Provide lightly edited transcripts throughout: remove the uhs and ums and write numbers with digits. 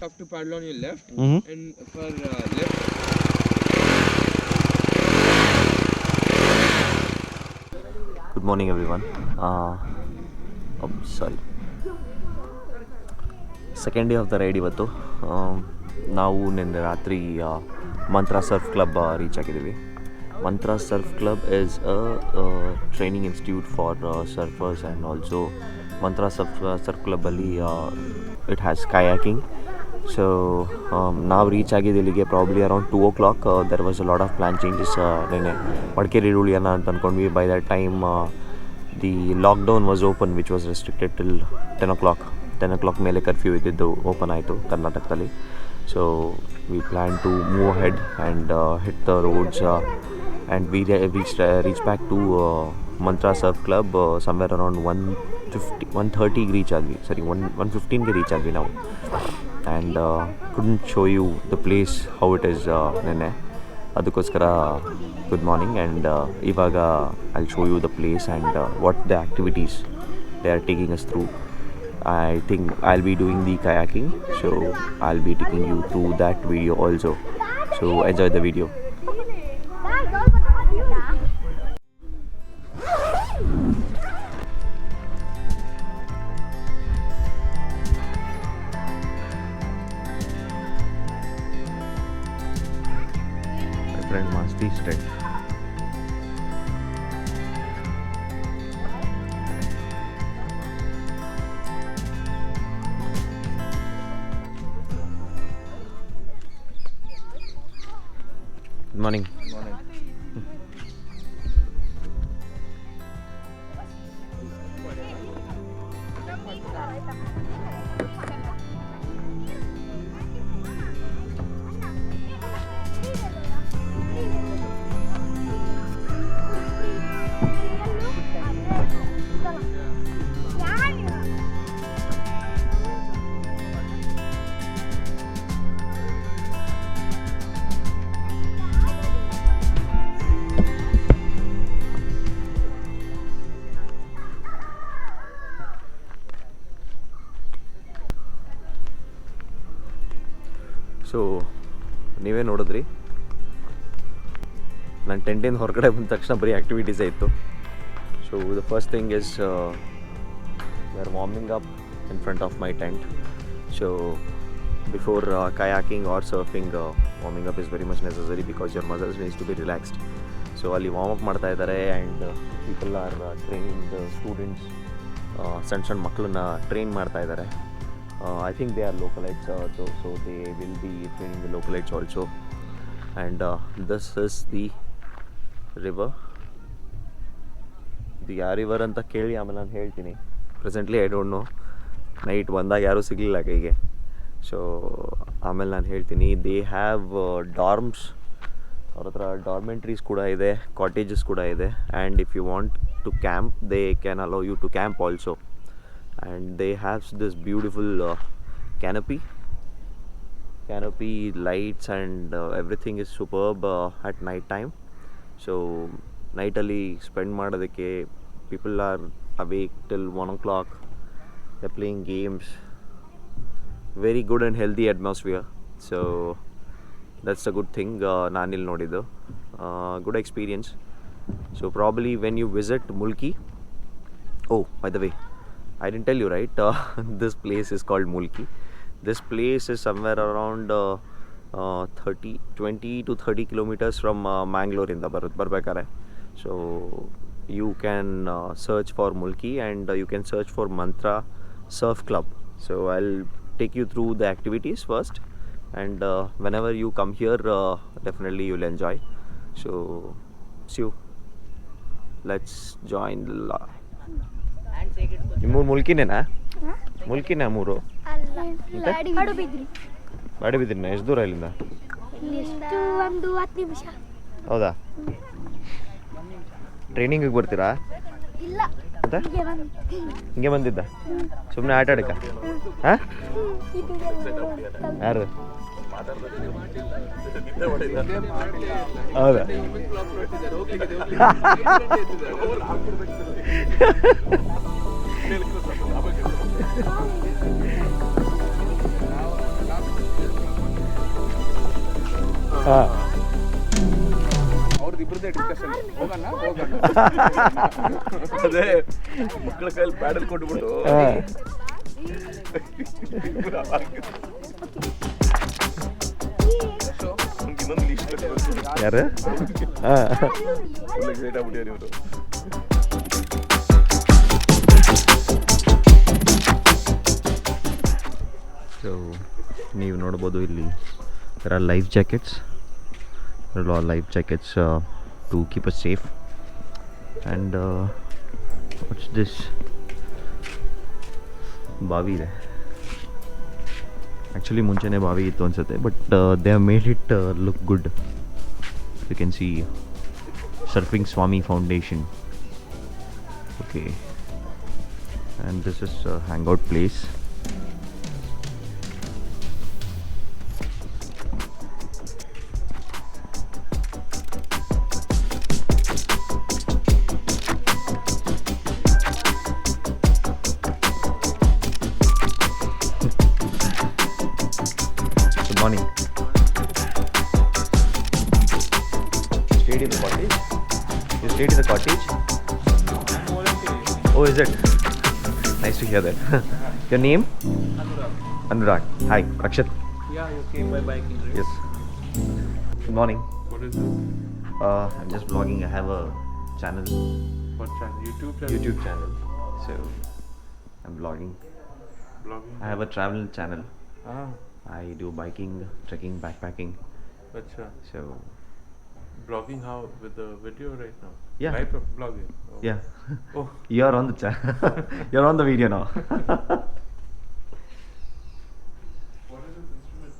have to paddle on your left, and for left. Good morning, everyone. Sorry. Second day of the ride ಇವತ್ತು. ನಾವು ನಿನ್ನೆ ರಾತ್ರಿ ಮಂತ್ರ surf club reach ಆಗಿದ್ದೀವಿ. Mantra surf club is a training institute for surfers, and also Mantra surf ಕ್ಲಬ್ಬಲ್ಲಿ it has kayaking. So ನಾವು reach ಆಗಿದ್ದು ಇಲ್ಲಿಗೆ probably around 2 o'clock. There was a lot of plan changes. ನೆನೆ ಮಡಿಕೇರಿ ಉಳಿಯೋಣ ಅಂತ ಅಂದ್ಕೊಂಡ್ವಿ. By that time the lockdown was open, which was restricted till 10 o'clock. 10 o'clock ಮೇಲೆ curfew ಇದ್ದಿದ್ದು open ಆಯಿತು ಕರ್ನಾಟಕದಲ್ಲಿ. So we plan to move ahead and hit the roads, and we reached back to Mantra Surf Club somewhere around 1:30 reach ಆದ್ವಿ. Sorry, 1:15 reach ಆದ್ವಿ ನಾವು. And couldn't show you the place how it is ನೆನ್ನೆ. ಅದಕ್ಕೋಸ್ಕರ good morning, and ಇವಾಗ I'll show you the place and what the activities they are taking us through. I think I'll be doing the kayaking, so I'll be taking you through that video also. So enjoy the video. My friend Masti straight. Good morning. So ನೀವೇ ನೋಡಿದ್ರಿ, ನಾನು ಟೆಂಟಿಂದ ಹೊರಗಡೆ ಬಂದ ತಕ್ಷಣ ಬರೀ ಆ್ಯಕ್ಟಿವಿಟೀಸೇ ಇತ್ತು. So the first thing is we are warming up in front of my tent. So before kayaking or surfing, warming up is very much necessary because your muscles needs to be relaxed. So ಅಲ್ಲಿ warm up ಮಾಡ್ತಾ ಇದ್ದಾರೆ, and people are training students, ಸಣ್ಣ ಮಕ್ಕಳನ್ನ train ಮಾಡ್ತಾ ಇದ್ದಾರೆ. I think they are localites, so they will be training the localites also. And this is the river. ಇದು ಯಾವ river ಅಂತ ಕೇಳಿ ಆಮೇಲೆ ನಾನು ಹೇಳ್ತೀನಿ. Presently I don't know, night ಬಂದಾಗ ಯಾರೂ ಸಿಗಲಿಲ್ಲ ಕೈಗೆ. ಸೊ ಆಮೇಲೆ ನಾನು ಹೇಳ್ತೀನಿ. ದೇ ಹ್ಯಾವ್ ಡಾರ್ಮ್ಸ್, ಅವ್ರ ಹತ್ರ ಡಾರ್ಮೆಂಟ್ರೀಸ್ ಕೂಡ ಇದೆ, ಕಾಟೇಜಸ್ ಕೂಡ ಇದೆ, and if you want to camp they can allow you to camp also. And they have this beautiful canopy lights, and everything is superb at night time. So night alli spend ಮಾಡೋದಕ್ಕೆ people are awake till 1 o'clock. They're playing games. Very good and healthy atmosphere. So that's a good thing. ನಾನು ಇಲ್ಲಿ ನೋಡಿದ್ದು good experience. So probably when you visit Mulki, oh by the way, I didn't tell you, right? This place is called Mulki. This place is somewhere around 20 to 30 kilometers from Mangalore in the Barbekare. So you can search for Mulki, and you can search for Mantra Surf Club. So I'll take you through the activities first, and whenever you come here, definitely you'll enjoy. So see you. Let's join the ನಿಮ್ಮೂರು ಮುಲ್ಕಿನೇನಾ? ಮುಲ್ಕಿನ ಮೂರು ಬಾಡಿಬಿದ್ರಿನ? ಎಷ್ಟು ದೂರ ಇಲ್ಲಿಂದ? ಒಂದು 10 ನಿಮಿಷ. ಹೌದಾ? ಟ್ರೈನಿಂಗಿಗೆ ಬರ್ತೀರಾ? ಇಲ್ಲ, ಹಿಂಗೆ ಬಂದಿದ್ದ ಸುಮ್ಮನೆ ಆಟ ಆಡಕ್ಕ? ಹಾಂ, ಯಾರು? ಹೌದಾ? ಅವ್ರದ್ದು ಇಬ್ಬರದೇ ಡಿಸ್ಕಷನ್ ಹೋಗೋಣ ಅದೇ ಮಕ್ಕಳ ಕೈಯಲ್ಲಿ ಪ್ಯಾಡಲ್ ಕೊಟ್ಬಿಟ್ಟು ಇನ್ನೊಂದು ಲಿಸ್ಟ್ ಯಾರು ಗ್ರೇಟ್ ಆಗ್ಬಿಟ್ಟಿದ್ದಾರೆ ಇವರು. ಸೊ ನೀವು ನೋಡ್ಬೋದು ಇಲ್ಲಿ there are life jackets. There are life jackets to keep us safe. And what's this? ಬಾವಿ ಇದೆ. ಆ್ಯಕ್ಚುಲಿ ಮುಂಚೆನೇ ಬಾವಿ ಇತ್ತು ಅನ್ಸುತ್ತೆ, but they have made it look good. You can see surfing Swami foundation. Okay, and this is hangout place. Morning. Stayed in the cottage? You stayed in the cottage? Oh, is it? Nice to hear that. Your name? Anurag. Hi, Rakshit. Yeah, you came by biking, right? Yes. Good morning. What is this? I'm just vlogging. I have a channel. What channel? YouTube channel? YouTube channel. So, I'm vlogging. Vlogging? I have a travel channel. Ah, I do biking, trekking, backpacking. acha. So, Vlogging how? With the video right now? Yeah. Live vlogging? Oh. yeah. Oh. You're on the channel. You're on the video now. What is this instrument?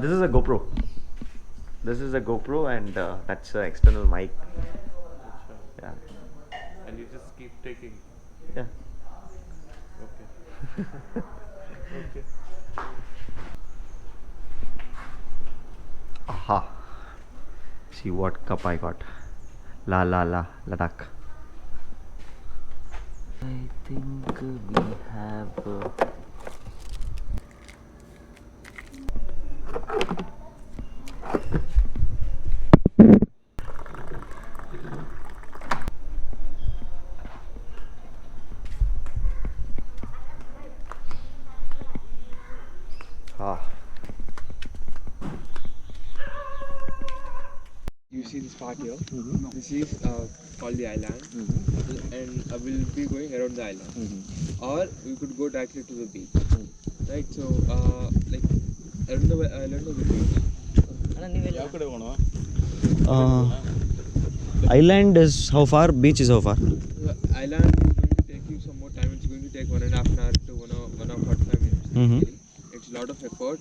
This is a GoPro. This is a GoPro, and that's an external mic. Acha. Yeah. And you just keep taking? Yeah. Okay. Okay. Aha. See what cup I got. La la la Ladakh. I think we have You see this part here? This is called the island, and we'll be going around the island, or we could go directly to the beach, right? So, like around the island or the beach? Island is how far? Beach is how far? The island is going to take you some more time. It's going to take 1.5 hours to 1 hour 45 minutes. Basically. It's a lot of effort,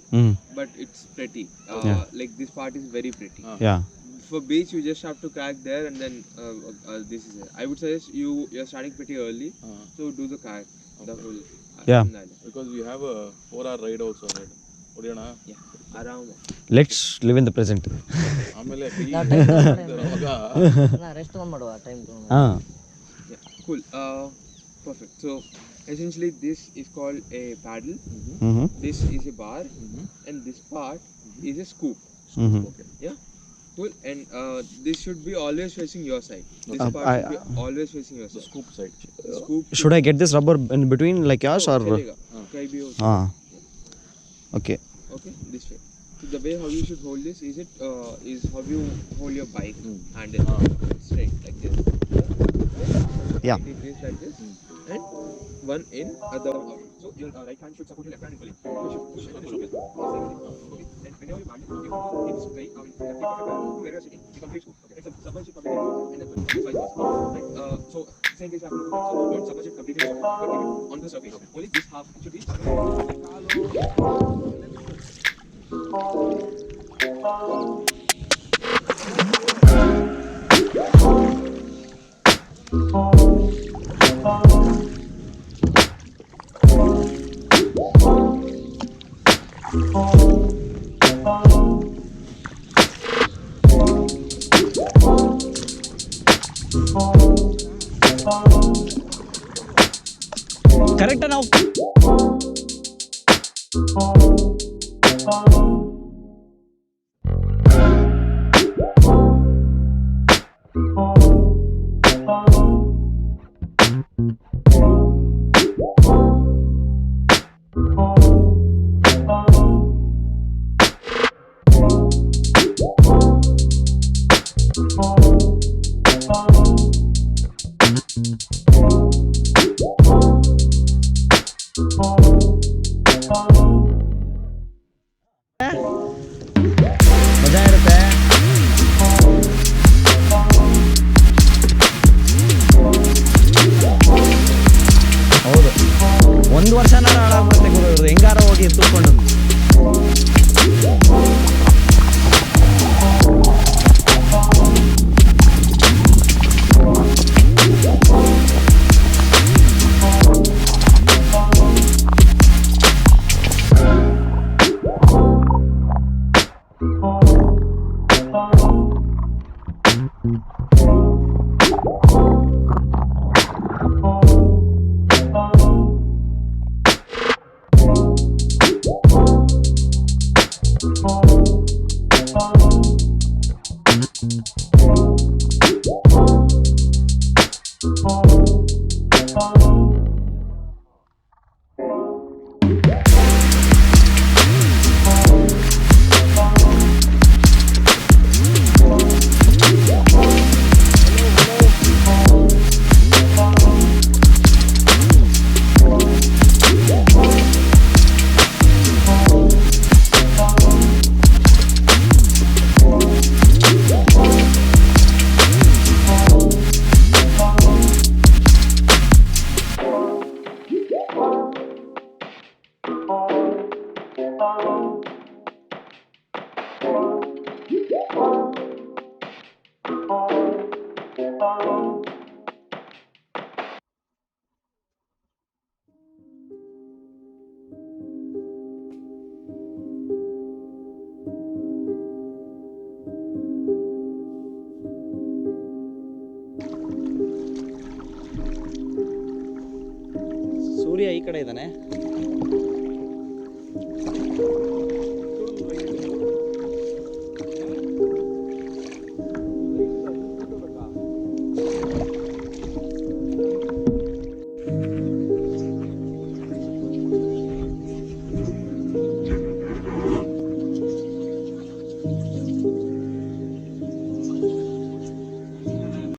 but it's pretty. Yeah. Like this part is very pretty. Yeah. For beach, you just have to kayak there, and then this is it. I would suggest you're starting pretty early, so do the kayak, the whole Yeah. island. Because we have a 4-hour ride also ahead. Odiyana? Yeah, around. Let's live in the present. ಆಮೇಲೆ rest ತಗೊಂಡ್ ಮಾಡುವ time Ah. Yeah, cool. Perfect. So essentially, this is called a paddle. This is a bar, and this part is a scoop. Okay. Yeah. Cool. And this should be always facing your side. This part should be always facing your side. Scoop side. Scoop. Should I get this rubber in between like yours or? Chalega. Koi bhi ho sakta. Ah. Okay. Okay, this way. So the way how you should hold this is how you hold your bike handle straight like this. Yeah. It is like this, and one in, other one out. So your right hand should support your left hand equally. You should push and push. Okay. And whenever you land, you hit straight. Where you are sitting, you complete scoop. Okay. And someone should complete it, and then vice versa. Right. So same case happens. So don't someone should complete it, but keep it on the surface. Only this half should be. Correct now. ಮಜಾ ಇರುತ್ತೆ. ಹೌದು, ಒಂದು ವರ್ಷನ ಹಾಳಾಗ್ಬಿಡುತ್ತೆ ಗುರು ಇವ್ರದ್ದು, ಹೆಂಗಾರ ಹೋಗಿ ತುಳ್ಕೊಂಡು. ಸೂರ್ಯ ಈ ಕಡೆ ಇದ್ದಾನೆ.